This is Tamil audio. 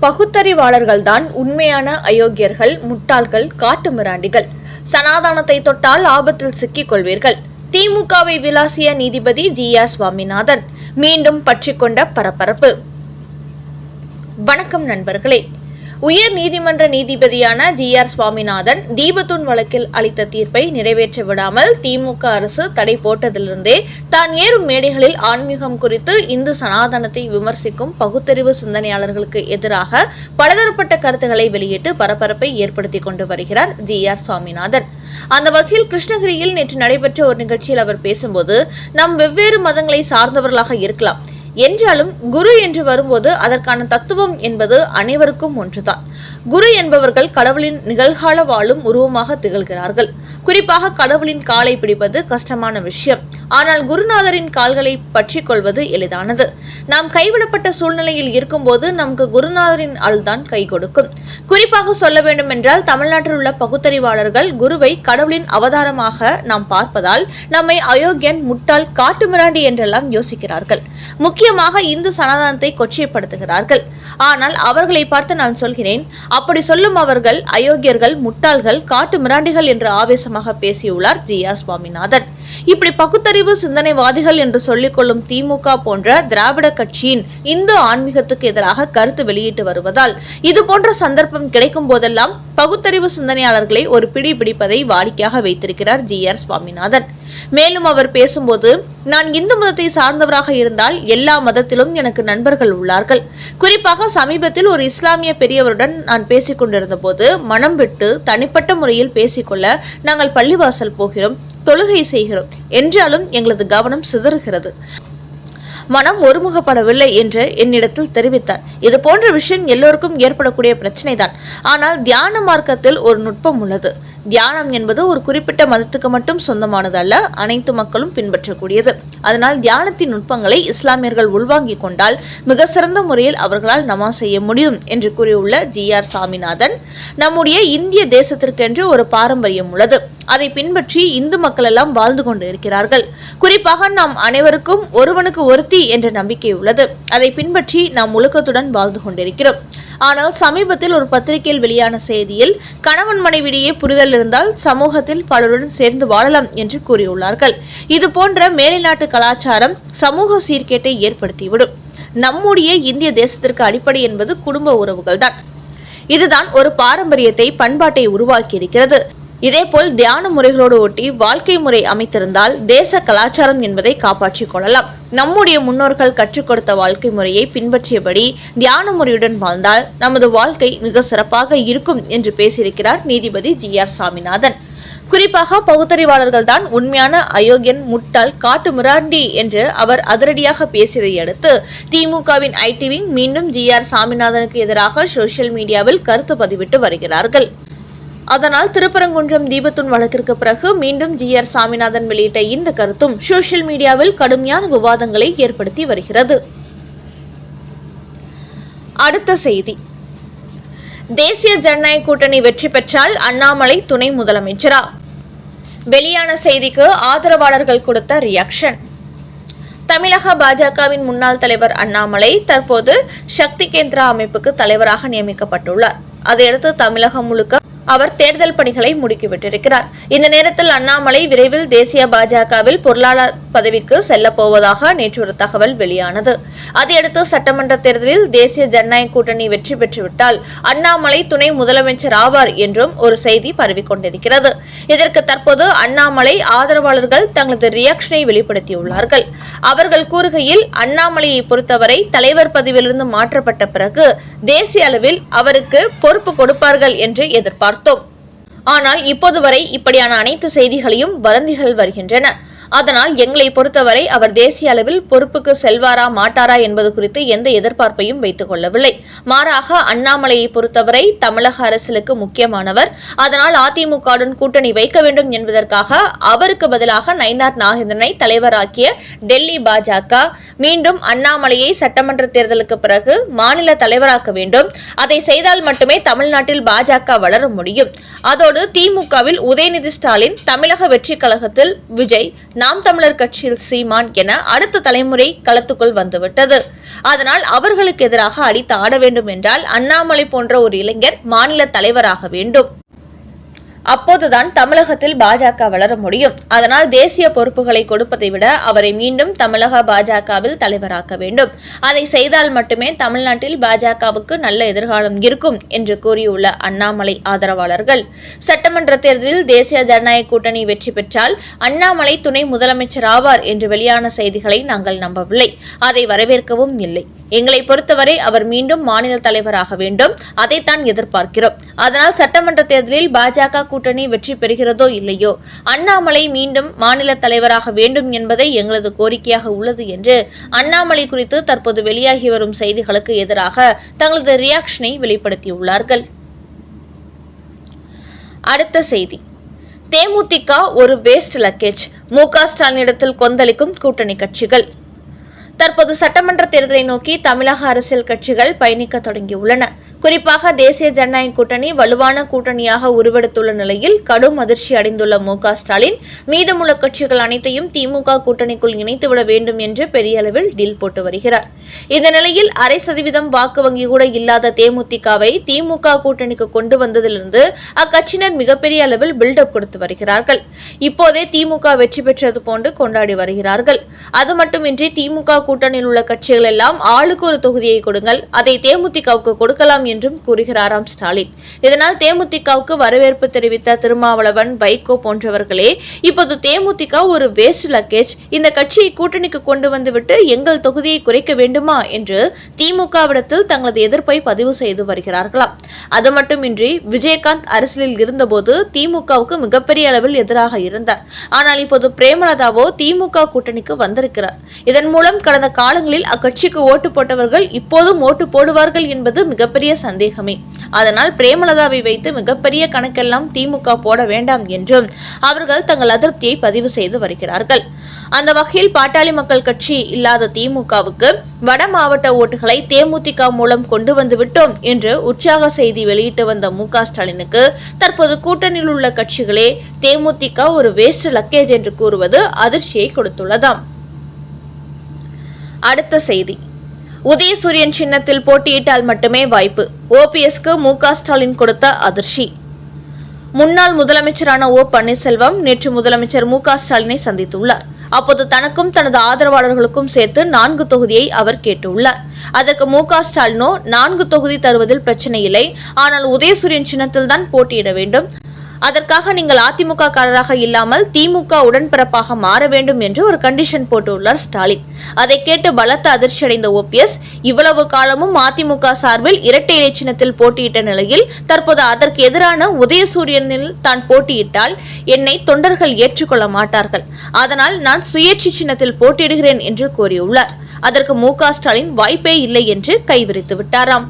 பகுத்தறிவாளர்கள்தான் உண்மையான அயோக்கியர்கள், முட்டாள்கள், காட்டுமிராண்டிகள். சனாதனத்தை தொட்டால் ஆபத்தில் சிக்கிக் கொள்வீர்கள். திமுகவை விளாசிய நீதிபதி GR சுவாமிநாதன் மீண்டும் பற்றிக்கொண்ட பரபரப்பு. வணக்கம் நண்பர்களே. உயர் நீதிமன்ற நீதிபதியான GR சுவாமிநாதன் தீபத்தூன் வழக்கில் அளித்த தீர்ப்பை நிறைவேற்ற விடாமல் திமுக அரசு தடை போட்டதிலிருந்தே தான் ஏறும் மேடைகளில் ஆன்மீகம் குறித்து இந்து சனாதனத்தை விமர்சிக்கும் பகுத்தறிவு சிந்தனையாளர்களுக்கு எதிராக பலதரப்பட்ட கருத்துக்களை வெளியிட்டு பரபரப்பை ஏற்படுத்தி கொண்டு வருகிறார் GR சுவாமிநாதன். அந்த வகையில் கிருஷ்ணகிரியில் நேற்று நடைபெற்ற ஒரு நிகழ்ச்சியில் அவர் பேசும்போது, நாம் வெவ்வேறு மதங்களை சார்ந்தவர்களாக இருக்கலாம் என்றாலும் குரு என்று வரும்போது அதற்கான தத்துவம் என்பது அனைவருக்கும் ஒன்றுதான். குரு என்பவர்கள் கடவுளின் நிகழ்கால வாழும் உருவமாக திகழ்கிறார்கள். குறிப்பாக கடவுளின் காலை பிடிப்பது கஷ்டமான விஷயம். ஆனால் குருநாதரின் கால்களை பற்றி கொள்வது எளிதானது. நாம் கைவிடப்பட்ட சூழ்நிலையில் இருக்கும்போது நமக்கு குருநாதரின் அருள்தான் கை கொடுக்கும். குறிப்பாக சொல்ல வேண்டும் என்றால், தமிழ்நாட்டில் உள்ள பகுத்தறிவாளர்கள் குருவை கடவுளின் அவதாரமாக நாம் பார்ப்பதால் நம்மை அயோக்கியன், முட்டாள், காட்டுமிராண்டி என்றெல்லாம் யோசிக்கிறார்கள். முக்கியமாக இந்து சனாதனத்தை கொச்சைப்படுத்துகிறார்கள். ஆனால் அவர்களை பார்த்து நான் சொல்கிறேன், அப்படி சொல்லும் அவர்கள் அயோக்கியர்கள், முட்டாள்கள், காட்டு மிராண்டிகள் என்று ஆவேசமாக பேசியுள்ளார் GR சுவாமிநாதன். இப்படி பகுத்தறிவு சிந்தனைவாதிகள் என்று சொல்லிக் கொள்ளும் திமுக போன்ற திராவிட கட்சியின் இந்து ஆன்மீகத்துக்கு எதிராக கருத்து வெளியிட்டு வருவதால் இது போன்ற சந்தர்ப்பம் கிடைக்கும் போதெல்லாம் பகுத்தறிவு சிந்தனையாளர்களை ஒரு பிடி பிடிப்பதை வாடிக்கையாக வைத்திருக்கிறார் GR சுவாமிநாதன். மேலும் அவர் பேசும்போது, நான் இந்து மதத்தை சார்ந்தவராக இருந்தால் எல்லா மதத்திலும் எனக்கு நண்பர்கள் உள்ளார்கள். குறிப்பாக சமீபத்தில் ஒரு இஸ்லாமிய பெரியவருடன் நான் பேசிக் கொண்டிருந்த போது, மனம் விட்டு தனிப்பட்ட முறையில் பேசிக்கொள்ள நாங்கள் பள்ளிவாசல் போகிறோம், தொழுகை செய்கிறோம் என்றாலும் எங்களது கவனம் சிதறுகிறது. மனம் ஒருமுகப்படவில்லை என்று என்னிடத்தில் தெரிவித்தார். இது போன்ற விஷயம் எல்லோருக்கும் ஏற்படக்கூடிய பிரச்சனை தான். ஆனால் தியான மார்க்கத்தில் ஒரு நுட்பம் உள்ளது. தியானம் என்பது ஒரு குறிப்பிட்ட மதத்துக்கு மட்டும் சொந்தமானது அல்ல, அனைத்து மக்களும் பின்பற்றக்கூடியது. அதனால் தியானத்தின் நுட்பங்களை இஸ்லாமியர்கள் உள்வாங்கிக் கொண்டால் மிக சிறந்த முறையில் அவர்களால் நமாஸ் செய்ய முடியும் என்று கூறியுள்ள GR சாமிநாதன், நம்முடைய இந்திய தேசத்திற்கென்று ஒரு பாரம்பரியம் உள்ளது. அதை பின்பற்றி இந்து மக்கள் எல்லாம் வாழ்ந்து கொண்டு இருக்கிறார்கள். குறிப்பாக நாம் அனைவருக்கும் ஒருவனுக்கு ஒருத்தி என்ற நம்பிக்கை உள்ளது. அதை பின்பற்றி நாம் ஒழுக்கத்துடன் வாழ்ந்து கொண்டிருக்கிறோம். ஆனால் சமீபத்தில் ஒரு பத்திரிகையில் வெளியான செய்தியில், கணவன் மனைவியிடையே புரிதல் இருந்தால் சமூகத்தில் பலருடன் சேர்ந்து வாழலாம் என்று கூறியுள்ளார்கள். இது போன்ற மேலைநாட்டு கலாச்சாரம் சமூக சீர்கேட்டை ஏற்படுத்திவிடும். நம்முடைய இந்திய தேசத்திற்கு அடிப்படை என்பது குடும்ப உறவுகள் தான். இதுதான் ஒரு பாரம்பரியத்தை, பண்பாட்டை உருவாக்கி இருக்கிறது. இதேபோல் தியான முறைகளோடு ஒட்டி வாழ்க்கை முறை அமைத்திருந்தால் தேச கலாச்சாரம் என்பதை காப்பாற்றிக் கொள்ளலாம். நம்முடைய முன்னோர்கள் கற்றுக் கொடுத்த வாழ்க்கை முறையை பின்பற்றியபடி தியான முறையுடன் வாழ்ந்தால் நமது வாழ்க்கை மிக சிறப்பாக இருக்கும் என்று பேசியிருக்கிறார் நீதிபதி GR சாமிநாதன். குறிப்பாக பகுத்தறிவாளர்கள் தான் உண்மையான அயோக்கியன், முட்டாள், காட்டு மிராண்டி என்று அவர் அதிரடியாக பேசியதை அடுத்து திமுகவின் IT விங் மீண்டும் GR சாமிநாதனுக்கு எதிராக சோசியல் மீடியாவில் கருத்து பதிவிட்டு வருகிறார்கள். அதனால் திருப்பரங்குன்றம் தீபத்தூன் வழக்கிற்கு பிறகு மீண்டும் GR சாமிநாதன் வெளியிட்ட இந்த கருத்தும் சோசியல் மீடியாவில் கடுமையான விவாதங்களை ஏற்படுத்தி வருகிறது. அடுத்த செய்தி. தேசிய ஜனநாயக கூட்டணி வெற்றி பெற்றால் அண்ணாமலை துணை முதலமைச்சரா? வெளியான செய்திக்கு ஆதரவாளர்கள் கொடுத்த ரியாக்ஷன். தமிழக பாஜகவின் முன்னாள் தலைவர் அண்ணாமலை தற்போது சக்தி கேந்திரா அமைப்புக்கு தலைவராக நியமிக்கப்பட்டுள்ளார். அதையடுத்து தமிழகம் முழுக்க அவர் தேர்தல் பணிகளை முடுக்கிவிட்டிருக்கிறார். இந்த நேரத்தில் அண்ணாமலை விரைவில் தேசிய பாஜகவில் பொருளாளர் பதவிக்கு செல்ல போவதாக நேற்று ஒரு தகவல் வெளியானது. அதையடுத்து சட்டமன்ற தேர்தலில் தேசிய ஜனநாயக கூட்டணி வெற்றி பெற்றுவிட்டால் அண்ணாமலை துணை முதலமைச்சர் ஆவார் என்றும் ஒரு செய்தி பரவிக்கொண்டிருக்கிறது. இதற்கு தற்போது அண்ணாமலை ஆதரவாளர்கள் தங்களது ரியாக்ஷனை வெளிப்படுத்தியுள்ளார்கள். அவர்கள் கூறுகையில், அண்ணாமலையை பொறுத்தவரை தலைவர் பதவியிலிருந்து மாற்றப்பட்ட பிறகு தேசிய அளவில் அவருக்கு பொறுப்பு கொடுப்பார்கள் என்று எதிர்பார்த்தார். ஆனால் இப்போது வரை இப்படியான அனைத்து செய்திகளையும் வதந்திகள் வருகின்றன. அதனால் எங்களை பொறுத்தவரை அவர் தேசிய அளவில் பொறுப்புக்கு செல்வாரா மாட்டாரா என்பது குறித்து எந்த எதிர்பார்ப்பையும் வைத்துக் கொள்ளவில்லை. மாறாக அண்ணாமலையை பொறுத்தவரை தமிழக அரசியலுக்கு முக்கியமானவர். அதனால் அதிமுகவுடன் கூட்டணி வைக்க வேண்டும் என்பதற்காக அவருக்கு பதிலாக நயினார் நாகேந்திரனை தலைவராக்கிய டெல்லி பாஜக மீண்டும் அண்ணாமலையை சட்டமன்ற தேர்தலுக்கு பிறகு மாநில தலைவராக்க வேண்டும். அதை செய்தால் மட்டுமே தமிழ்நாட்டில் பாஜக வளர முடியும். அதோடு திமுகவில் உதயநிதி ஸ்டாலின், தமிழக வெற்றி கழகத்தில் விஜய், நாம் தமிழர் கட்சியில் சீமான் என அடுத்த தலைமுறை களத்துக்குள் வந்துவிட்டது. அதனால் அவர்களுக்கு எதிராக அடித்து ஆட வேண்டும் என்றால் அண்ணாமலை போன்ற ஒரு இளைஞர் மாநில தலைவராக வேண்டும். அப்போதுதான் தமிழகத்தில் பாஜக வளர முடியும். அதனால் தேசிய பொறுப்புகளை கொடுப்பதை விட அவரை மீண்டும் தமிழக பாஜகவில் தலைவராக்க வேண்டும். அதை செய்தால் மட்டுமே தமிழ்நாட்டில் பாஜகவுக்கு நல்ல எதிர்காலம் இருக்கும் என்று கூறியுள்ள அண்ணாமலை ஆதரவாளர்கள், சட்டமன்ற தேர்தலில் தேசிய ஜனநாயக கூட்டணி வெற்றி பெற்றால் அண்ணாமலை துணை முதலமைச்சர் ஆவார் என்று வெளியான செய்திகளை நாங்கள் நம்பவில்லை. அதை வரவேற்கவும் இல்லை. எங்களை பொறுத்தவரை அவர் மீண்டும் மாநில தலைவராக வேண்டும். அதைத்தான் எதிர்பார்க்கிறோம். அதனால் சட்டமன்ற தேர்தலில் பாஜக கூட்டணி வெற்றி பெறுகிறதோ இல்லையோ, அண்ணாமலை மீண்டும் மாநில தலைவராக வேண்டும் என்பதை எங்களது கோரிக்கையாக உள்ளது என்று அண்ணாமலை குறித்து தற்போது வெளியாகி வரும் செய்திகளுக்கு எதிராக தங்களது ரியாக்ஷனை வெளிப்படுத்தியுள்ளார்கள். அடுத்த செய்தி, தேமுதிக ஒரு வேஸ்ட் லக்கேஜ், மு.க. ஸ்டாலினிடத்தில் கொந்தளிக்கும் கூட்டணி கட்சிகள். தற்போது சட்டமன்ற தேர்தலை நோக்கி தமிழக அரசியல் கட்சிகள் பயணிக்க தொடங்கியுள்ளன. குறிப்பாக தேசிய ஜனநாயக கூட்டணி வலுவான கூட்டணியாக உருவெடுத்துள்ள நிலையில் கடும் அதிர்ச்சி அடைந்துள்ள மு.க. ஸ்டாலின் மீதமுள்ள கட்சிகள் அனைத்தையும் திமுக கூட்டணிக்குள் இணைத்துவிட வேண்டும் என்று பெரிய அளவில் டீல் போட்டு வருகிறார். இந்த நிலையில் 0.5% வாக்கு வங்கி கூட இல்லாத தேமுதிகவை திமுக கூட்டணிக்கு கொண்டு வந்ததிலிருந்து அக்கட்சியினர் மிகப்பெரிய அளவில் பில்டப் கொடுத்து வருகிறார்கள். இப்போதே திமுக வெற்றி பெற்றது போன்று கொண்டாடி வருகிறார்கள். அது மட்டுமின்றி திமுக கூட்டணியில் உள்ள கட்சிகள் எல்லாம் ஆளுக்கு ஒரு தொகுதியை கொடுங்கள், அதை தேமுதிகவுக்கு கொடுக்கலாம் என்றும் கூறுகிறாராம் ஸ்டாலின். இதனால் தேமுதிகவுக்கு வரவேற்பு தெரிவித்த திருமாவளவன், வைகோ போன்றவர்களே இப்போது தேமுதிக ஒரு வேஸ்ட் லக்கேஜ், இந்த கட்சியை கூட்டணிக்கு கொண்டு வந்துவிட்டு எங்கள் தொகுதியை குறைக்க வேண்டுமா என்று திமுகவிடத்தில் தங்களது எதிர்ப்பை பதிவு செய்து வருகிறார்களாம். அது மட்டுமின்றி விஜயகாந்த் அரசியலில் இருந்தபோது திமுகவுக்கு மிகப்பெரிய அளவில் எதிராக இருந்தார். ஆனால் இப்போது பிரேமலதாவோ திமுக கூட்டணிக்கு வந்திருக்கிறார். இதன் மூலம் கடந்த காலங்களில் அக்கட்சிக்கு ஓட்டு போட்டவர்கள் இப்போதும் ஓட்டு போடுவார்கள் என்பது மிகப்பெரிய சந்தேகமே. அதனால் பிரேமலதாவை வைத்து மிகப்பெரிய கணக்கெல்லாம் திமுக போட வேண்டாம் என்றும் அவர்கள் தங்கள் அதிருப்தியை பதிவு செய்து வருகிறார்கள். அந்த வகையில் பாட்டாளி மக்கள் கட்சி இல்லாத திமுகவுக்கு வட மாவட்ட ஓட்டுகளை தேமுதிக மூலம் கொண்டு வந்து விட்டோம் என்று உற்சாக செய்தி வெளியிட்டு வந்த மு.க. ஸ்டாலினுக்கு தற்போது கூட்டணியில் உள்ள கட்சிகளே தேமுதிக ஒரு வேஸ்ட் லக்கேஜ் என்று கூறுவது அதிர்ச்சியை கொடுத்துள்ளதாம். அடுத்த செய்தி, உதயசூரியன் சின்னத்தில் போட்டியிட்டால் மட்டுமே வாய்ப்பு, ஓபிஎஸ்க்கு மு.க. ஸ்டாலின் கொடுத்த அதிர்ச்சி. முன்னாள் முதலமைச்சரான ஓ பன்னீர்செல்வம் நேற்று முதலமைச்சர் மு.க. ஸ்டாலினை சந்தித்துள்ளார். அப்போது தனக்கும் தனது ஆதரவாளர்களுக்கும் சேர்த்து 4 தொகுதியை அவர் கேட்டுள்ளார். அதற்கு மு.க. ஸ்டாலினோ 4 தொகுதி தருவதில் பிரச்சனை இல்லை, ஆனால் உதயசூரியன் சின்னத்தில் தான் போட்டியிட வேண்டும், அதற்காக நீங்கள் அதிமுக காரராக இல்லாமல் திமுக உடன்பிறப்பாக மாற வேண்டும் என்று ஒரு கண்டிஷன் போட்டுள்ளார் ஸ்டாலின். அதை கேட்டு பலத்த அதிர்ச்சி அடைந்த ஓபிஎஸ், இவ்வளவு காலமும் அதிமுக சார்பில் இரட்டை இலை சின்னத்தில் போட்டியிட்ட நிலையில் தற்போது அதற்கு எதிரான உதயசூரியனில் தான் போட்டியிட்டால் என்னை தொண்டர்கள் ஏற்றுக்கொள்ள மாட்டார்கள், அதனால் நான் சுயேட்சை சின்னத்தில் போட்டியிடுகிறேன் என்று கூறியுள்ளார். அதற்கு மு.க. ஸ்டாலின் வாய்ப்பே இல்லை என்று கைவிரித்து விட்டாராம்.